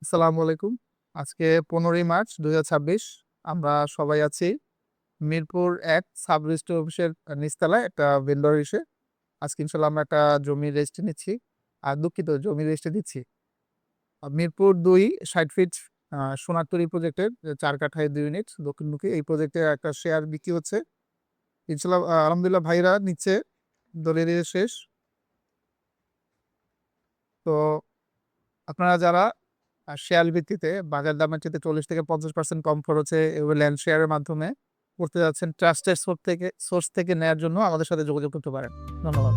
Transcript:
আসসালামু আলাইকুম। আজকে ১৫ই মার্চ ২০২৬। আমরা সবাই আছি মিরপুর ১ সাব রেজিস্ট্রি অফিসের নিচতলায় একটা ভেন্ডর ইসে। আজকে ইনশাআল্লাহ আমরা একটা জমির রেজিস্ট্রি নিচ্ছি। দুঃখিত জমির রেজিস্ট্রি দিচ্ছি। মিরপুর ২ ৬০ ফিট সোনারতরী প্রজেক্টের ৪ কাঠায় ২ ইউনিট দক্ষিণমুখী। এই প্রজেক্টে একটা শেয়ার বিক্রি হচ্ছে। ইনশাআল্লাহ আলহামদুলিল্লাহ ভাইরা নিচ্ছে। দলিল শেষ। তো আপনারা যারা শেয়ার ভিত্তিতে বাজার দামের চাইতে ৪০-৫০% কম খরচে এভাবে ল্যান্ড শেয়ারের মাধ্যমে করতে যাচ্ছেন, ট্রাস্টেড সোর্স থেকে নেয়ার জন্য আমাদের সাথে যোগাযোগ করতে পারেন। ধন্যবাদ।